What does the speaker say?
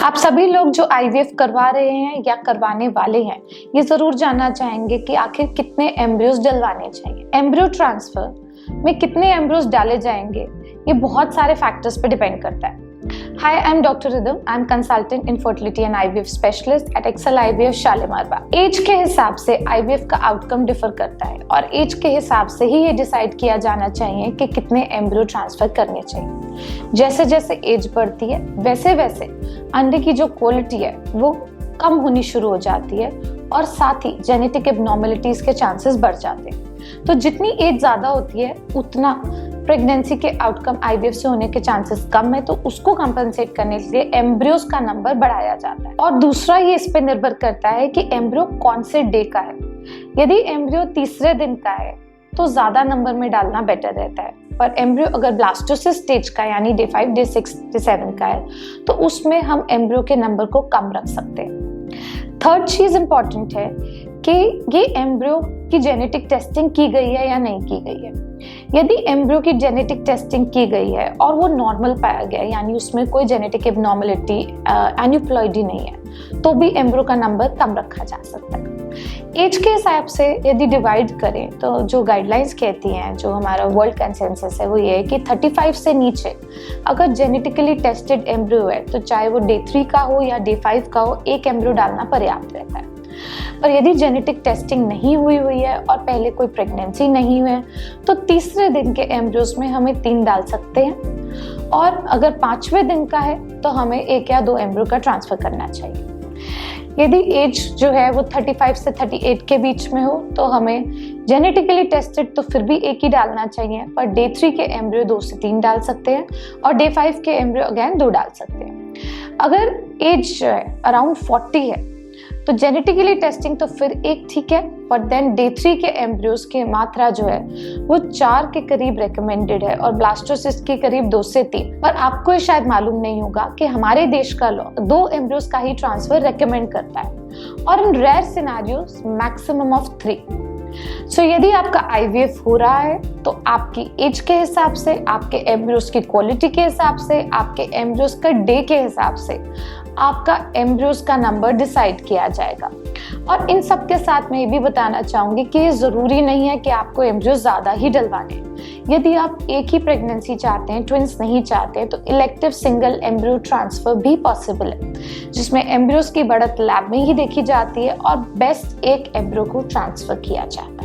आप सभी लोग जो आईवीएफ करवा रहे हैं या करवाने वाले हैं, ये जरूर जानना चाहेंगे कि आखिर कितने एम्ब्रियोज डलवाने चाहिए। एम्ब्रियो ट्रांसफर में कितने एम्ब्रियोज डाले जाएंगे, ये बहुत सारे फैक्टर्स पे डिपेंड करता है। Hi, I'm Dr. Rhythm. I'm consultant in fertility and IVF specialist at Excel IVF Shalimar Bagh. Age के हिसाब से आईवीएफ का आउटकम डिफर करता है और एज के हिसाब से ही ये डिसाइड किया जाना चाहिए कि कितने एम्ब्रियो ट्रांसफर करने चाहिए। जैसे जैसे एज बढ़ती है वैसे वैसे अंडे की जो क्वालिटी है वो कम होनी शुरू हो जाती है और साथ ही जेनेटिक एबनॉर्मलिटीज के चांसेस बढ़ जाते हैं। तो जितनी एज ज्यादा होती है उतना प्रेगनेंसी के आउटकम आईवीएफ से होने के चांसेस कम है, तो उसको कंपनसेट करने के लिए एम्ब्रियोज का नंबर बढ़ाया जाता है। और दूसरा ये इस पे निर्भर करता है कि एम्ब्रियो कौन से डे का है। यदि एम्ब्रियो तीसरे दिन का है तो ज्यादा नंबर में डालना बेटर रहता है, पर एम्ब्रियो अगर ब्लास्टोसिस स्टेज का यानी डे 5, डे 6, डे 7 का है तो उसमें हम एम्ब्रियो के नंबर को कम रख सकते हैं। थर्ड चीज इंपॉर्टेंट है कि ये एम्ब्रियो की जेनेटिक टेस्टिंग की गई है या नहीं की गई है। यदि एम्ब्रियो की जेनेटिक टेस्टिंग की गई है और वो नॉर्मल पाया गया यानी उसमें कोई जेनेटिक एबनॉर्मलिटी एन्यूप्लॉइडी नहीं है तो भी एम्ब्रियो का नंबर कम रखा जा सकता है। एज के हिसाब से यदि डिवाइड करें तो जो गाइडलाइंस कहती हैं, जो हमारा वर्ल्ड कंसेंसस है वो ये है कि 35 से नीचे अगर जेनेटिकली टेस्टेड एम्ब्रियो है तो चाहे वो डे 3 का हो या डे 5 का हो, एक एम्ब्रियो डालना पर्याप्त रहता है। पर यदि जेनेटिक टेस्टिंग नहीं हुई है और पहले कोई प्रेगनेंसी नहीं हुई है तो तीसरे दिन के एम्ब्रियोज में हमें 3 डाल सकते हैं और अगर 5वें दिन का है तो हमें 1 या 2 एम्ब्रियो का ट्रांसफर करना चाहिए। यदि एज जो है वो 35 से 38 के बीच में हो तो हमें जेनेटिकली टेस्टेड तो फिर भी 1 ही डालना चाहिए, पर डे 3 के एम्ब्रियो 2 से 3 डाल सकते हैं और डे 5 के एम्ब्रियो अगेन 2 डाल सकते हैं। अगर एज जो है अराउंड 40 है तो जेनेटिकली टेस्टिंग तो फिर 1 ठीक है, पर देन डे 3 के एम्ब्रियोज की मात्रा जो है वो 4 के करीब रेकमेंडेड है और ब्लास्टोसिस्ट के करीब 2 से 3। पर आपको ये शायद मालूम नहीं होगा कि हमारे देश का लॉ 2 एम्ब्रियोज का ही ट्रांसफर रेकमेंड करता है और इन रेयर सिनेरियोज मैक्सिमम ऑफ 3। सो यदि आपका आईवीएफ हो रहा है तो आपकी एज के हिसाब से, आपके एम्ब्रियोज की क्वालिटी के हिसाब से, आपके एम्ब्रियोज का डे के हिसाब से आपका एम्ब्रियोज का नंबर डिसाइड किया जाएगा। और इन सब के साथ मैं ये भी बताना चाहूंगी कि ये जरूरी नहीं है कि आपको एम्ब्रियोज ज्यादा ही डलवाने हैं। यदि आप एक ही प्रेगनेंसी चाहते हैं, ट्विंस नहीं चाहते हैं, तो इलेक्टिव सिंगल एम्ब्रियो ट्रांसफर भी पॉसिबल है, जिसमें एम्ब्रियोज की बढ़त लैब में ही देखी जाती है और बेस्ट एक एम्ब्रियो को ट्रांसफर किया जाता है।